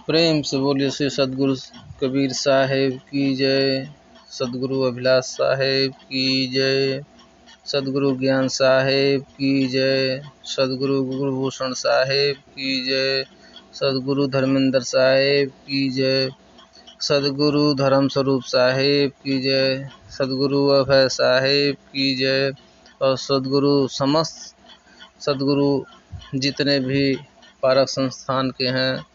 प्रेम से बोलिए श्री सद्गुरु कबीर साहेब की जय। सद्गुरु अभिलाष साहेब की जय। सद्गुरु ज्ञान साहेब की जय। सद्गुरु गुरुभूषण साहेब की जय। सद्गुरु धर्मेंद्र साहेब की जय। सद्गुरु धर्म स्वरूप साहेब की जय। सद्गुरु अभय साहेब की जय। और सद्गुरु समस्त सद्गुरु जितने भी पारक संस्थान के हैं,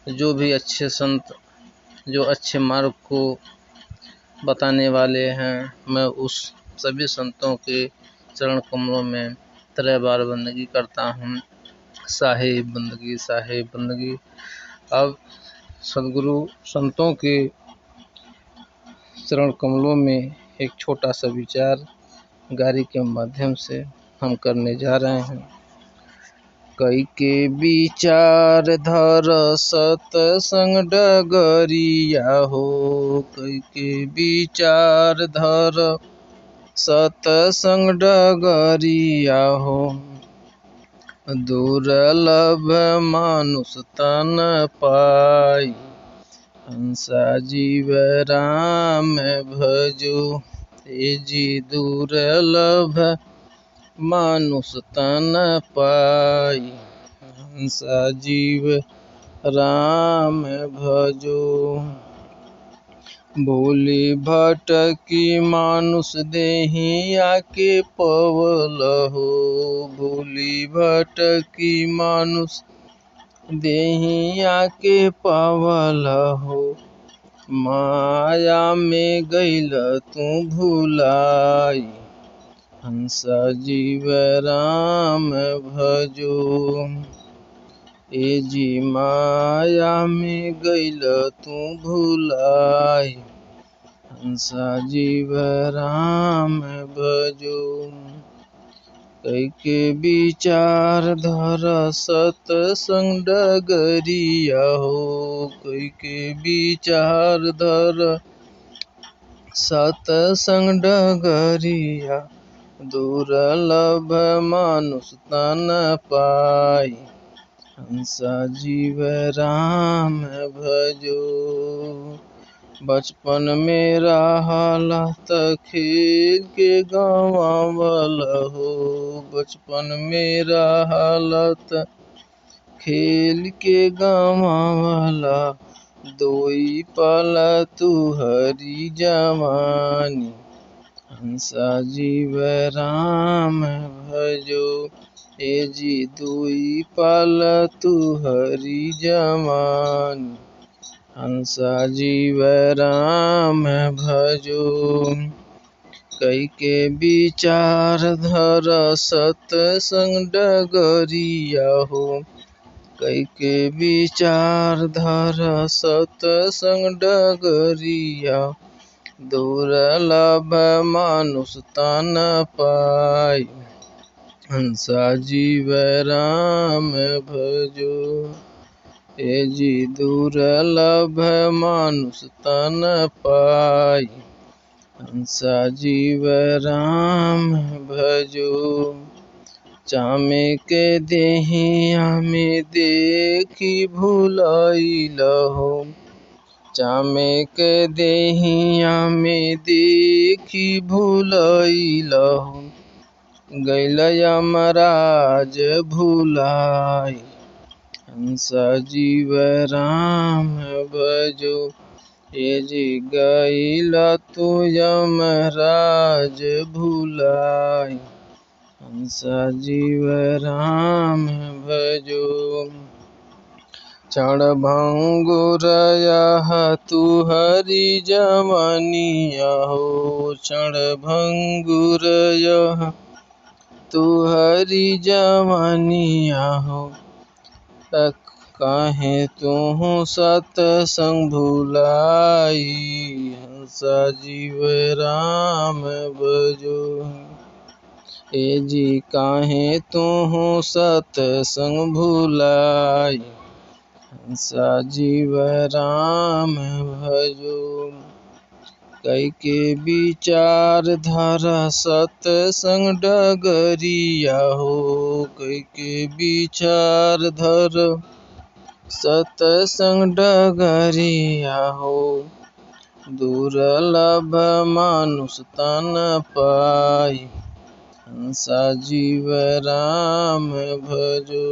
जो भी अच्छे संत, जो अच्छे मार्ग को बताने वाले हैं, मैं उस सभी संतों के चरण कमलों में तरह बार बंदगी करता हूँ। साहेब बंदगी, साहेब बंदगी। अब सद्गुरु संतों के चरण कमलों में एक छोटा सा विचार गारी के माध्यम से हम करने जा रहे हैं। कई के विचार धर सतसंग डगरिया हो। कई के विचार धर सतसंग डगरिया हो। दुर्लभ मानुष तन पाई, हंसा जीव राम भजो। ए जी दुर्लभ मानुष तन पाई, हंसा जीव राम भजो। भोली भटकी मानुष देहिया के पवल हो। भोली भटकी मानुष देहिया के पवल हो। माया में गइल तू भुलाई, हंसा जीव राम भजो। ए जी माया में गइल तू भुलाई, हंसा जीव राम भजो। कई के विचार धर सतसंग डगरिया हो। कई के विचार धर सतसंग डगरिया। दुर्लभ मानुष तन पाई, हंसा जीव राम भजो। बचपन में रहला त खेल के गंवावल हो। बचपन में रहला त खेल के गंवावला। दोई पल तुहरी जवानी, हंसा जीव राम भजो। ए जी दुई पल तुहरी जवानी, हंसा जीव राम भजो। कई के विचार धर सतसंग डगरिया हो। कई के विचार धर सतसंग डगरिया। दुर्लभ मानुष तन पाई, हंसा जीव राम भजो। ए जी दुर्लभ मानुष तन पाई, हंसा जीव राम भजो। चामे के देहिया में देखी भुलैल हो। चामे के देहिया में देखी भुलैल हो। गइल यमराज भुलाई, हंसा जीव राम भजो। ए जी गइल तू यमराज भुलाई, हंसा जीव राम भजो। क्षण भंगुर यह तुहरी जवानिया हो। क्षण भंगुर यह तुहरी जवानिया हो। काहे तुहु सतसंग भुलाई, हंसा जीव राम भजो। ए जी काहे तुहु सतसंग भुलाई, हंसा जीव राम भजो। कई के विचार धर सतसंग डगरिया हो। कई के विचार धर सतसंग डगरिया हो, दुर्लभ मानुष तन पाई, हंसा जीव राम भजो।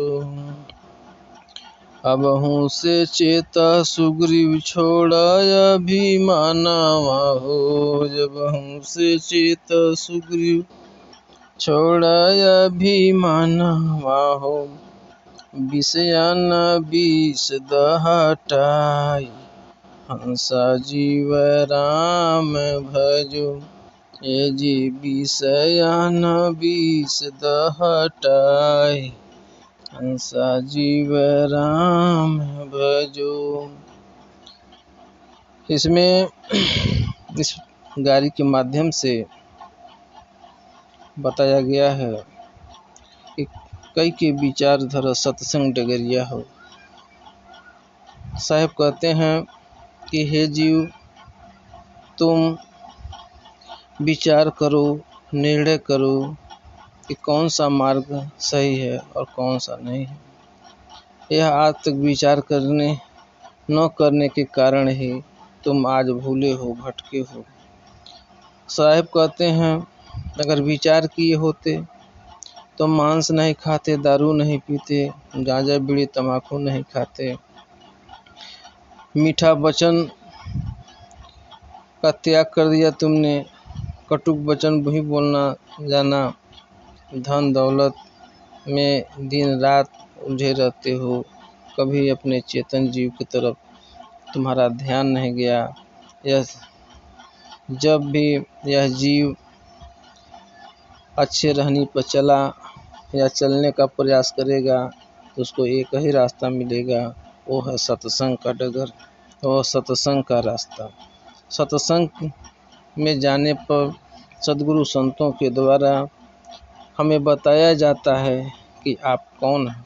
अबहु से चेता सुग्रीव छोड़ा अभिमानवा हो, जबहु से चेता सुग्रीव छोड़ा अभिमानवा हो, विषयान विष दहटाई, हंसा जीव राम भजो। ये जी विषयान विष दहटाई, हंसा जीव राम भजो। इसमें इस गारी के माध्यम से बताया गया है कि कई के विचार धर सत्संग डगरिया हो। साहब कहते हैं कि हे जीव, तुम विचार करो, निर्णय करो कि कौन सा मार्ग सही है और कौन सा नहीं है। यह आज तक विचार न करने के कारण ही तुम आज भूले हो, भटके हो। साहब कहते हैं अगर विचार किए होते तो मांस नहीं खाते, दारू नहीं पीते, गांजा बीड़ी तंबाकू नहीं खाते, मीठा वचन का त्याग कर दिया तुमने, कटुक वचन भी बोलना जाना, धन दौलत में दिन रात उलझे रहते हो, कभी अपने चेतन जीव की तरफ तुम्हारा ध्यान नहीं गया। यह जब भी यह जीव अच्छे रहने पर चला या चलने का प्रयास करेगा तो उसको एक ही रास्ता मिलेगा, वो है सत्संग का डगर और सत्संग का रास्ता। सत्संग में जाने पर सद्गुरु संतों के द्वारा हमें बताया जाता है कि आप कौन हैं,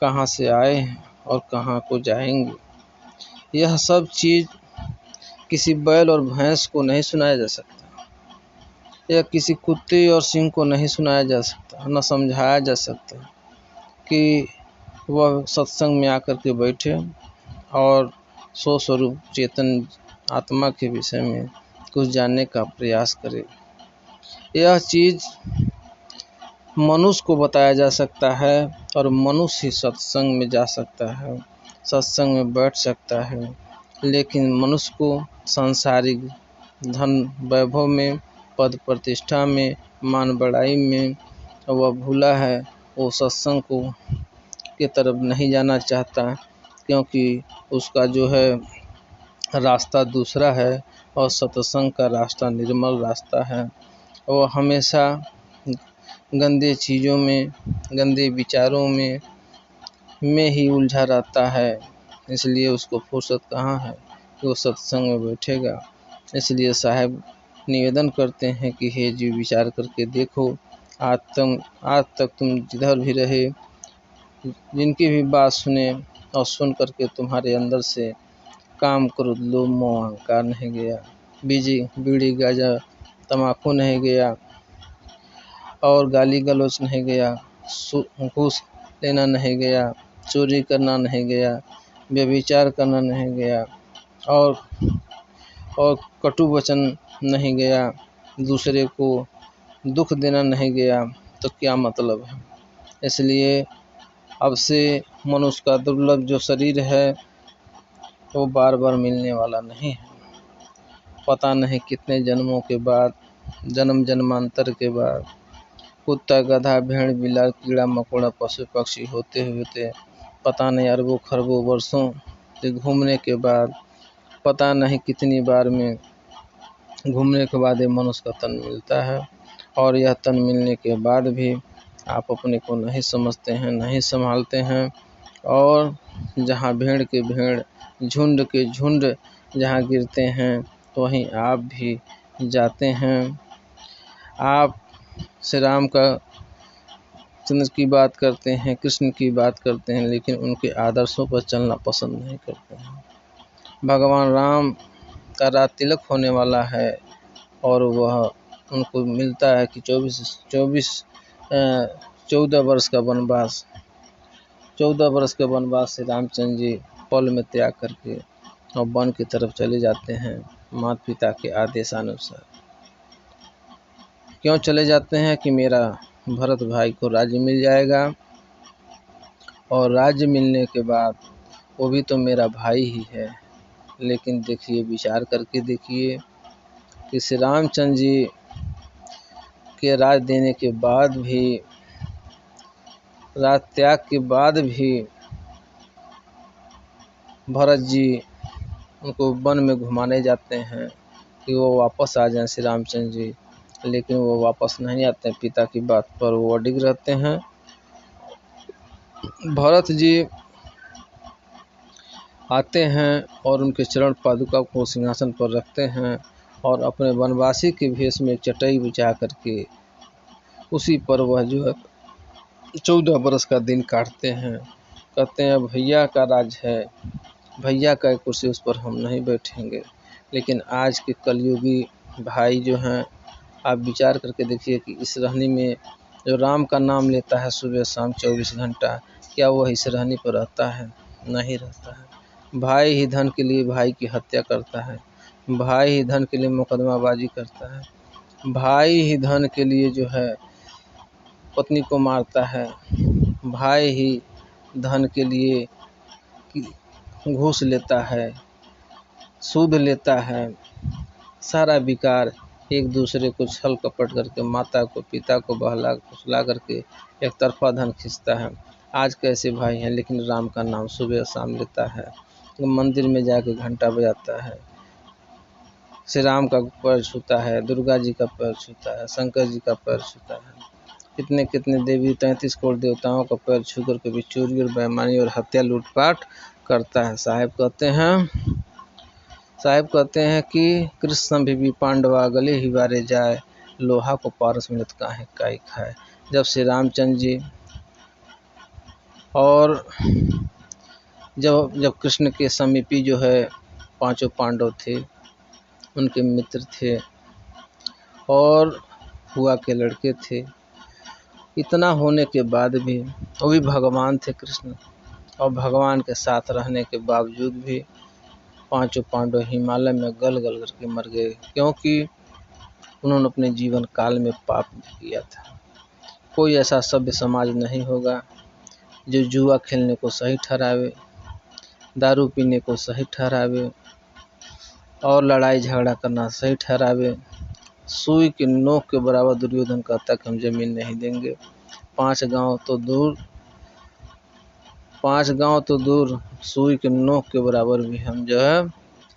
कहाँ से आए हैं और कहाँ को जाएंगे। यह सब चीज़ किसी बैल और भैंस को नहीं सुनाया जा सकता, या किसी कुत्ते और सिंह को नहीं सुनाया जा सकता, न समझाया जा सकता कि वह सत्संग में आकर के बैठे और स्वस्वरूप चेतन आत्मा के विषय में कुछ जानने का प्रयास करे। यह चीज़ मनुष्य को बताया जा सकता है और मनुष्य ही सत्संग में जा सकता है, सत्संग में बैठ सकता है। लेकिन मनुष्य को सांसारिक धन वैभव में, पद प्रतिष्ठा में, मान बढ़ाई में वह भूला है, वो सत्संग को के तरफ नहीं जाना चाहता, क्योंकि उसका जो है रास्ता दूसरा है और सत्संग का रास्ता निर्मल रास्ता है। वह हमेशा गंदे चीज़ों में, गंदे विचारों में ही उलझा रहता है। इसलिए उसको फुर्सत कहाँ है कि वो सत्संग में बैठेगा। इसलिए साहब निवेदन करते हैं कि हे जीव, विचार करके देखो, आज तक तुम जिधर भी रहे, जिनकी भी बात सुने और सुन करके तुम्हारे अंदर से काम, क्रोध, लोभ, मोह, अहंकार नहीं गया, बीड़ी गांजा तम्बाकू नहीं गया और गाली गलौज नहीं गया, घूस लेना नहीं गया, चोरी करना नहीं गया, व्यभिचार करना नहीं गया और कटु वचन नहीं गया, दूसरे को दुख देना नहीं गया, तो क्या मतलब है। इसलिए अब से मनुष्य का दुर्लभ जो शरीर है वो बार बार मिलने वाला नहीं है। पता नहीं कितने जन्मों के बाद, जन्मांतर के बाद, कुत्ता, गधा, भेड़, बिलार, कीड़ा मकोड़ा, पशु पक्षी होते पता नहीं अरबों खरबों वर्षों से घूमने के बाद, पता नहीं कितनी बार में घूमने के बाद ये मनुष्य का तन मिलता है। और यह तन मिलने के बाद भी आप अपने को नहीं समझते हैं, नहीं संभालते हैं और जहाँ भेड़ के भेड़, झुंड के झुंड जहाँ गिरते हैं तो वहीं आप भी जाते हैं। आप श्री राम का चंद्र की बात करते हैं, कृष्ण की बात करते हैं, लेकिन उनके आदर्शों पर चलना पसंद नहीं करते हैं। भगवान राम का रात तिलक होने वाला है और वह उनको मिलता है कि 14 वर्ष का वनवास, 14 वर्ष के वनवास से रामचंद्र जी पल में त्याग करके और वन की तरफ चले जाते हैं माता पिता के आदेशानुसार। क्यों चले जाते हैं कि मेरा भरत भाई को राज्य मिल जाएगा, और राज्य मिलने के बाद वो भी तो मेरा भाई ही है। लेकिन देखिए, विचार करके देखिए कि श्री रामचंद्र जी के राज देने के बाद भी, राज त्याग के बाद भी भरत जी उनको वन में घुमाने जाते हैं कि वो वापस आ जाएं श्री रामचंद्र जी, लेकिन वो वापस नहीं आते हैं। पिता की बात पर वो अडिग रहते हैं। भरत जी आते हैं और उनके चरण पादुका को सिंहासन पर रखते हैं और अपने वनवासी के भेष में चटाई बिछा करके उसी पर वह जो है 14 बरस का दिन काटते हैं। कहते हैं भैया का राज है, भैया का कुर्सी, उस पर हम नहीं बैठेंगे। लेकिन आज के कलयुगी भाई जो हैं, आप विचार करके देखिए कि इस रहनी में जो राम का नाम लेता है सुबह शाम 24 घंटा, क्या वह इस रहनी पर रहता है? नहीं रहता है। भाई ही धन के लिए भाई की हत्या करता है, भाई ही धन के लिए मुकदमाबाजी करता है, भाई ही धन के लिए जो है पत्नी को मारता है, भाई ही धन के लिए घूस लेता है, सूद लेता है। सारा विकार एक दूसरे को छल कपट करके माता को पिता को बहला फुसला करके एक तरफा धन खींचता है। आज कैसे भाई हैं, लेकिन राम का नाम सुबह शाम लेता है, मंदिर में जाकर घंटा बजाता है, श्री राम का पैर छूता है, दुर्गा जी का पैर छूता है, शंकर जी का पैर छूता है, कितने कितने देवी 33 करोड़ देवताओं का पैर छू करके भी चोरी और बेईमानी और हत्या लूटपाट करता है। साहेब कहते हैं कि कृष्ण भी पांडवा गले ही बारे जाए, लोहा को पारस मिलत काहे काई खाए। जब श्री रामचंद्र जी और जब कृष्ण के समीपी जो है 5 पांडव थे, उनके मित्र थे और हुआ के लड़के थे, इतना होने के बाद भी वो भी भगवान थे कृष्ण, और भगवान के साथ रहने के बावजूद भी 5 पांडव हिमालय में गल गल करके मर गए, क्योंकि उन्होंने अपने जीवन काल में पाप किया था। कोई ऐसा सभ्य समाज नहीं होगा जो जुआ खेलने को सही ठहरावे, दारू पीने को सही ठहरावे और लड़ाई झगड़ा करना सही ठहरावे। सुई के नोक के बराबर दुर्योधन कहता कि हम जमीन नहीं देंगे। 5 गांव तो दूर सुई के नोक के बराबर भी हम जो है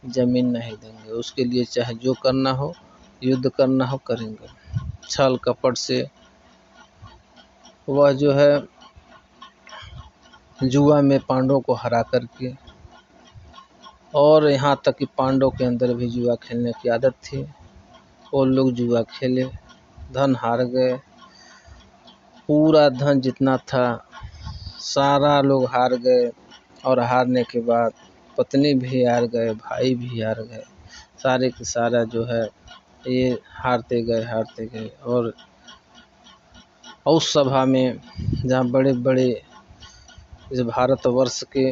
जमीन नहीं देंगे। उसके लिए चाहे जो करना हो, युद्ध करना हो, करेंगे। छल कपट से वह जो है जुआ में पांडवों को हरा करके, और यहाँ तक कि पांडव के अंदर भी जुआ खेलने की आदत थी, वो लोग जुआ खेले, धन हार गए, पूरा धन जितना था सारा लोग हार गए, और हारने के बाद पत्नी भी हार गए, भाई भी हार गए, सारे के सारा जो है ये हारते गए। और उस सभा में जहाँ बड़े बड़े इस भारतवर्ष के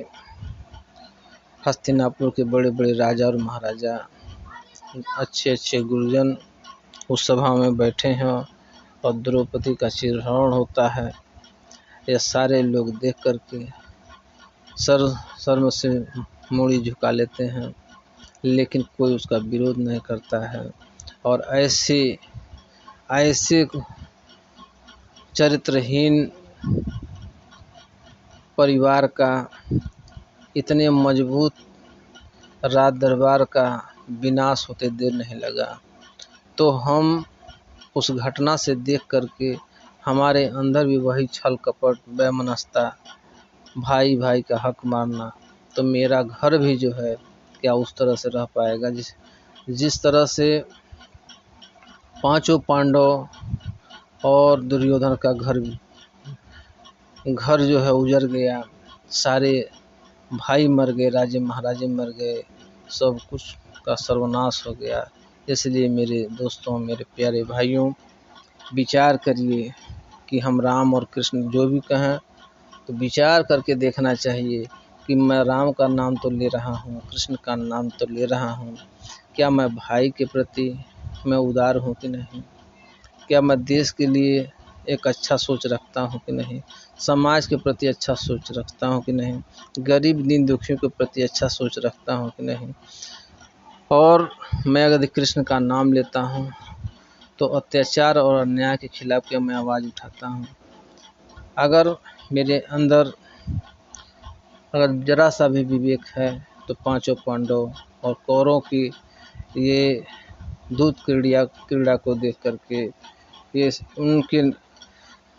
हस्तिनापुर के बड़े बड़े राजा और महाराजा, अच्छे अच्छे गुरुजन उस सभा में बैठे हैं और द्रौपदी का चिरहरण होता है। ये सारे लोग देख करके सर से मूड़ी झुका लेते हैं, लेकिन कोई उसका विरोध नहीं करता है। और ऐसे चरित्रहीन परिवार का, इतने मजबूत राज दरबार का विनाश होते देर नहीं लगा। तो हम उस घटना से देख करके हमारे अंदर भी वही छल कपट, वैमनस्यता, भाई भाई का हक मारना, तो मेरा घर भी जो है क्या उस तरह से रह पाएगा जिस तरह से 5 पांडव और दुर्योधन का घर जो है उजड़ गया, सारे भाई मर गए, राजे महाराजे मर गए, सब कुछ का सर्वनाश हो गया। इसलिए मेरे दोस्तों, मेरे प्यारे भाइयों, विचार करिए कि हम राम और कृष्ण जो भी कहें तो विचार करके देखना चाहिए कि मैं राम का नाम तो ले रहा हूँ, कृष्ण का नाम तो ले रहा हूँ, क्या मैं भाई के प्रति मैं उदार हूँ कि नहीं, क्या मैं देश के लिए एक अच्छा सोच रखता हूँ कि नहीं, समाज के प्रति अच्छा सोच रखता हूँ कि नहीं, गरीब दीन दुखियों के प्रति अच्छा सोच रखता हूँ कि नहीं। और मैं अगर कृष्ण का नाम लेता हूँ तो अत्याचार और अन्याय के खिलाफ क्या मैं आवाज़ उठाता हूँ। अगर मेरे अंदर अगर जरा सा भी विवेक है तो पांचों पांडव और कौरवों की ये दूध क्रीड़ा को देख करके, ये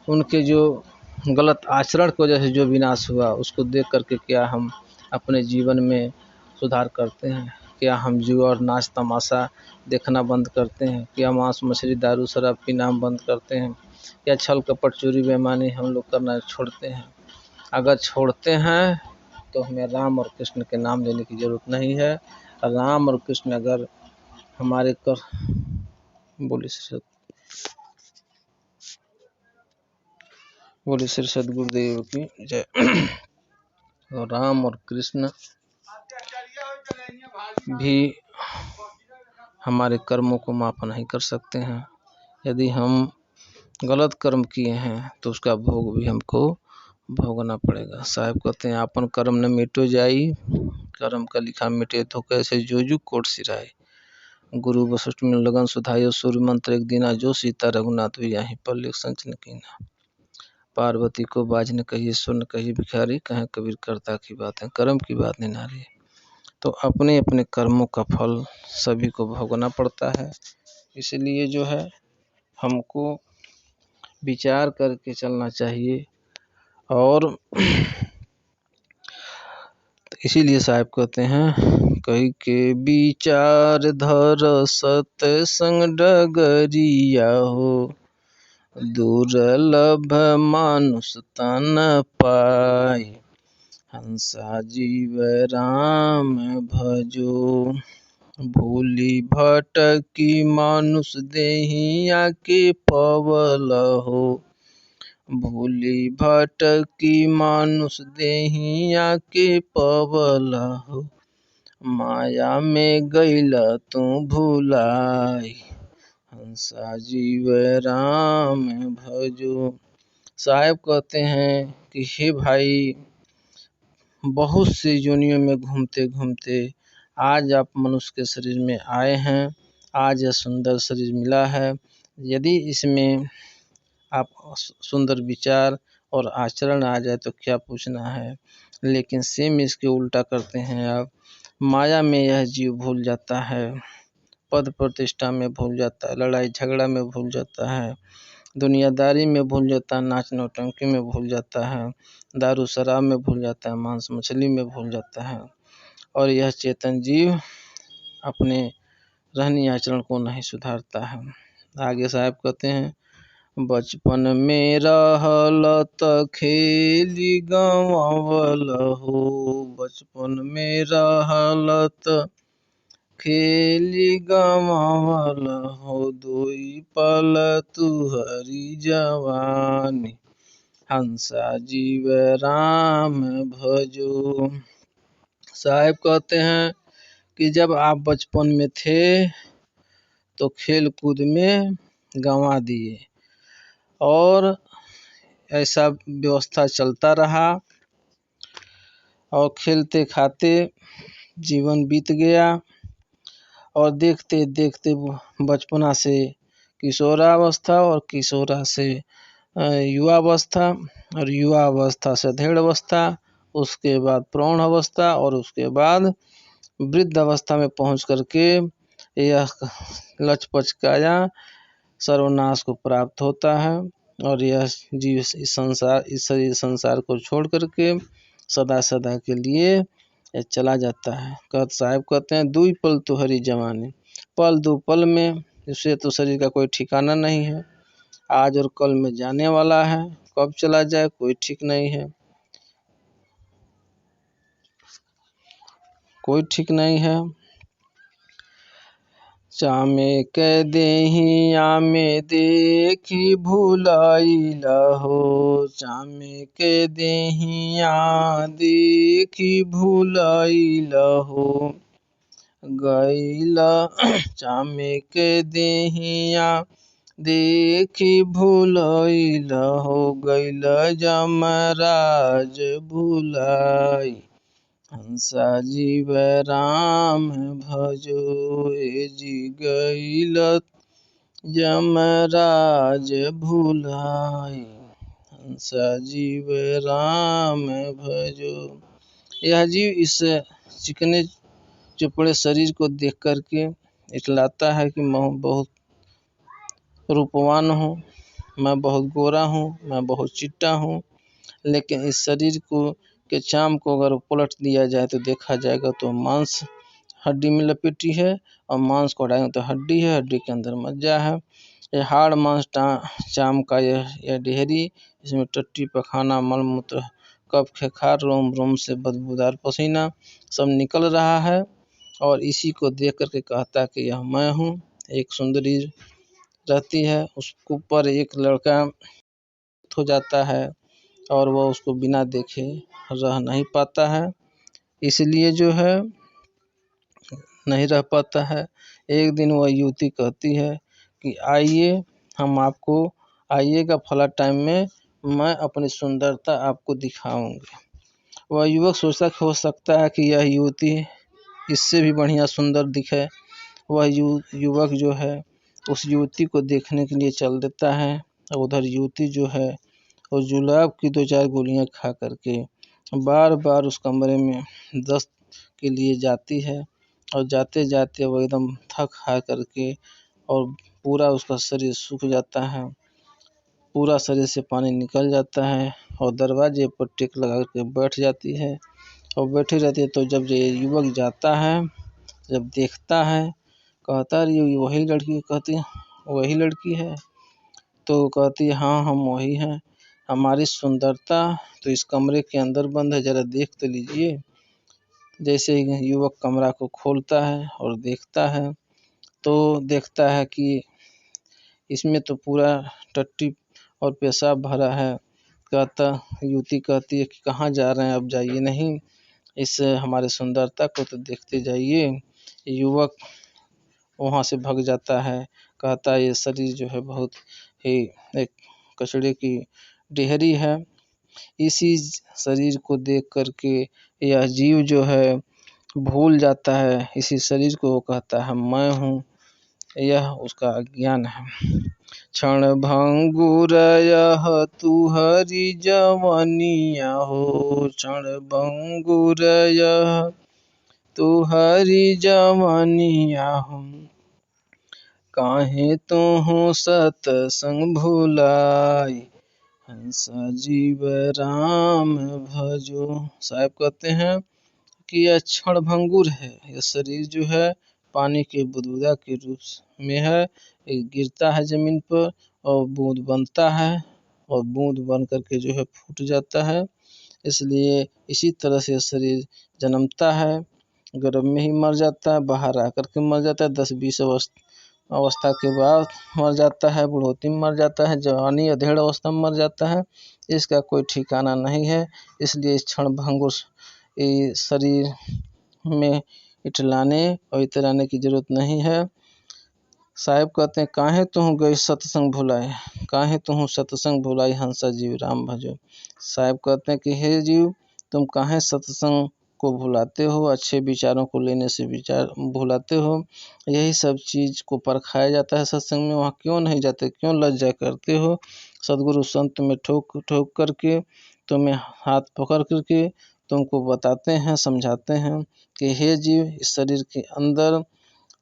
उनके जो गलत आचरण की वजह से जो विनाश हुआ उसको देख करके क्या हम अपने जीवन में सुधार करते हैं, क्या हम जुआ और नाच तमाशा देखना बंद करते हैं, क्या मांस मछली दारू शराब पीना हम बंद करते हैं, क्या छल कपट चोरी बेईमानी हम लोग करना छोड़ते हैं। अगर छोड़ते हैं तो हमें राम और कृष्ण के नाम लेने की ज़रूरत नहीं है। राम और कृष्ण अगर हमारे कर बोले श्री सदगुरुदेव की जय। तो राम और कृष्ण भी हमारे कर्मों को माफ़ नहीं कर सकते हैं। यदि हम गलत कर्म किए हैं तो उसका भोग भी हमको भोगना पड़ेगा। साहब कहते हैं आपन कर्म न मिटो जाई, कर्म का लिखा मिटे तो कैसे जोजू कोट सिराए। गुरु वशिष्ठ में लगन सुधायो, सूर्य मंत्र एक दीना, जो सीता रघुनाथ भी यहीं पर लिख संचन कीना। पार्वती को बाज न कहिए, सुर न कहिए भिखारी, कहें कबीर कर्ता की बात है, कर्म की बात नहीं नारी। तो अपने अपने कर्मों का फल सभी को भोगना पड़ता है। इसलिए जो है हमको विचार करके चलना चाहिए। और इसीलिए साहब कहते हैं कही के विचार धर सत्संग डगरिया हो, दुर्लभ मानुष तन पाए, हंसा जीव राम भजो, भूली भटकी मानुष देहिया के पवल हो, भूली भटकी मानुष देहिया के पवल हो, माया में गईल तू भुलाई, हंसा जीव राम भजो। साहब कहते हैं कि हे भाई, बहुत सी योनियों में घूमते घूमते आज आप मनुष्य के शरीर में आए हैं, आज यह सुंदर शरीर मिला है। यदि इसमें आप सुंदर विचार और आचरण आ जाए तो क्या पूछना है, लेकिन सेम इसके उल्टा करते हैं आप। माया में यह जीव भूल जाता है, पद प्रतिष्ठा में भूल जाता है, लड़ाई झगड़ा में भूल जाता है, दुनियादारी में भूल जाता है, नाच नौटंकी में भूल जाता है, दारू शराब में भूल जाता है, मांस मछली में भूल जाता है। और यह चेतन जीव अपने रहनी आचरण को नहीं सुधारता है। आगे साहब कहते हैं बचपन में रहल त खेली गंवावल हो, बचपन में रहल त खेली गंवावल हो, दोई पल तुहरी जवानी, हंसा जीव राम भजो। साहब कहते हैं कि जब आप बचपन में थे तो खेल कूद में गंवा दिए और ऐसा व्यवस्था चलता रहा और खेलते खाते जीवन बीत गया। और देखते देखते बचपना से किशोरावस्था और किशोरा से युवावस्था और युवावस्था से अधेड़ अवस्था, उसके बाद प्रौढ़ अवस्था और उसके बाद वृद्ध अवस्था में पहुंच करके यह लचपच काया सर्वनाश को प्राप्त होता है। और यह जीव इस संसार को छोड़ करके सदा सदा के लिए चला जाता है। साहब कहते हैं दुई पल तुहरी जवानी, पल दो पल में इससे तो शरीर का कोई ठिकाना नहीं है, आज और कल में जाने वाला है, कब चला जाए कोई ठीक नहीं है, कोई ठीक नहीं है। चामे के देहिया में देखी भुलाइल हो, चामे के देहिया देखी भुलाइल हो, गइल चामे के देहिया देखी भुलाइल हो, गइल जमराज भुलाई। हंसा जीव राम भजो ए जी गइल यमराज भुलाई। हंसा जीव राम भजो। यह जीव इस चिकने चुपड़े शरीर को देख करके इतलाता है कि मैं बहुत रूपवान हूँ, मैं बहुत गोरा हूँ, मैं बहुत चिट्टा हूँ। लेकिन इस शरीर को के चाम को अगर पलट दिया जाए तो देखा जाएगा तो मांस हड्डी में लपेटी है, और मांस को हटाएंगे तो हड्डी है, हड्डी के अंदर मज्जा है। यह हाड़ मांस चाम का यह डेहरी, इसमें टट्टी पखाना मल मूत्र कफ खेखार रोम रोम से बदबूदार पसीना सब निकल रहा है। और इसी को देख करके कहता है कि यह मैं हूँ। एक सुंदरी रहती है, उसके ऊपर एक लड़का हो जाता है और वह उसको बिना देखे रह नहीं पाता है, इसलिए जो है नहीं रह पाता है। एक दिन वह युवती कहती है कि आइए हम आपको, आइएगा फला टाइम में मैं अपनी सुंदरता आपको दिखाऊंगी। वह युवक सोचता कि हो सकता है कि यह युवती इससे भी बढ़िया सुंदर दिखे। वह युवक जो है उस युवती को देखने के लिए चल देता है, और उधर युवती जो है और जुलाब की 2-4 गोलियां खा करके बार बार उस कमरे में दस्त के लिए जाती है। और जाते जाते वो एकदम थक हार करके और पूरा उसका शरीर सूख जाता है, पूरा शरीर से पानी निकल जाता है, और दरवाजे पर टेक लगा करके बैठ जाती है और बैठी रहती है। तो जब ये युवक जाता है, जब देखता है, कहता है ये वही लड़की, कहती है वही लड़की है, तो कहती है हाँ हम वही हैं, हमारी सुंदरता तो इस कमरे के अंदर बंद है, जरा देख तो लीजिए। जैसे ही युवक कमरा को खोलता है और देखता है तो देखता है कि इसमें तो पूरा टट्टी और पेशाब भरा है। युवती कहती है कि कहाँ जा रहे हैं, अब जाइए नहीं, इस हमारे सुंदरता को तो देखते जाइए। युवक वहाँ से भाग जाता है, कहता है ये शरीर जो है बहुत ही एक कचड़े की डेहरी है। इसी शरीर को देख करके यह जीव जो है भूल जाता है, इसी शरीर को वो कहता है मैं हूँ, यह उसका अज्ञान है। क्षण भंगुर यह तुहरी जवनिया हो, क्षण भंगुर यह तुहरी जवनिया हो, काहे तुहु सतसंग भुलाई। हंसा जीव राम भजो। साहब कहते हैं कि यह क्षण भंगुर है, यह शरीर जो है पानी के बुदबुदा के रूप में है, ये गिरता है जमीन पर और बूंद बनता है, और बूंद बन करके जो है फूट जाता है। इसलिए इसी तरह से शरीर जन्मता है, गर्भ में ही मर जाता है, बाहर आकर के मर जाता है, 10-20 अवस्था के बाद मर जाता है, बुढ़ोती में मर जाता है, जवानी अधेड़ अवस्था में मर जाता है, इसका कोई ठिकाना नहीं है। इसलिए इस क्षण भंगुर शरीर में इठलाने और इतराने की जरूरत नहीं है। साहेब कहते हैं काहे तुहु गई सत्संग भुलाए, काहे तुहु सत्संग भुलाई, हंसा जीव राम भजो। साहेब कहते हैं कि हे जीव तुम काहे सत्संग को भुलाते हो, अच्छे विचारों को लेने से विचार भुलाते हो। यही सब चीज़ को परखाया जाता है सत्संग में, वहाँ क्यों नहीं जाते, क्यों लज्जा करते हो। सदगुरु संत में ठोक ठोक करके तुम्हें हाथ पकड़ करके तुमको बताते हैं, समझाते हैं कि हे जीव इस शरीर के अंदर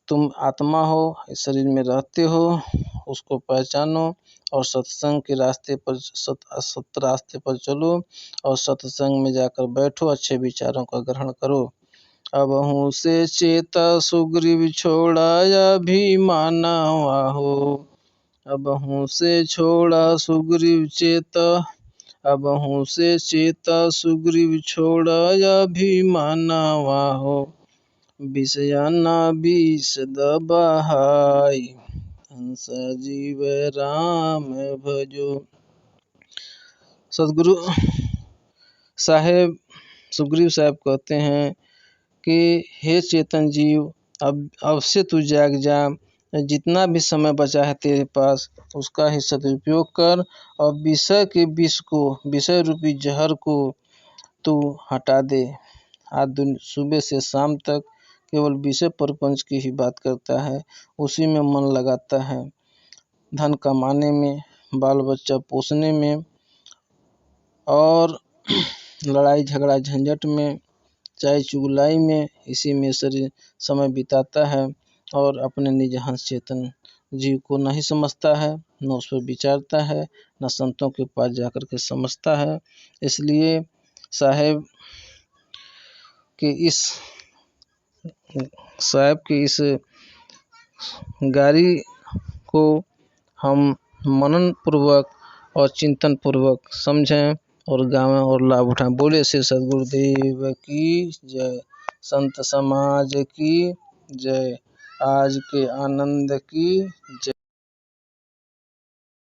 तुम आत्मा हो, इस शरीर में रहते हो, उसको पहचानो और सत्संग के रास्ते पर सत रास्ते पर चलो और सत्संग में जाकर बैठो, अच्छे विचारों का ग्रहण करो। अबहु से चेता सुग्रीव छोड़ाया भी मानवा हो, अबहु से छोड़ा सुग्रीव चेता, अबहु से चेता सुग्रीव छोड़ाया भी मानवा हो, विषयाना विष दबहाई, हंस जीव राम भजो। सदगुरु साहेब सुग्रीव साहब कहते हैं कि हे चेतन जीव, अब से तू जाग जा, जितना भी समय बचा है तेरे पास उसका ही सदुपयोग कर और विषय के विष को, विषय रूपी जहर को तू हटा दे। आज सुबह से शाम तक केवल विषय प्रपंच की ही बात करता है, उसी में मन लगाता है, धन कमाने में, बाल बच्चा पोसने में और लड़ाई झगड़ा झंझट में, चाय चुगलाई में, इसी में समय बिताता है और अपने निज हंस चेतन जीव को नहीं समझता है, न उस पर विचारता है, न संतों के पास जाकर के समझता है। इसलिए साहेब के इस गारी को हम मनन पूर्वक और चिंतन पूर्वक समझें और गावें और लाभ उठाएं। बोले श्री सद्गुरुदेव की जय, संत समाज की जय, आज के आनंद की जय।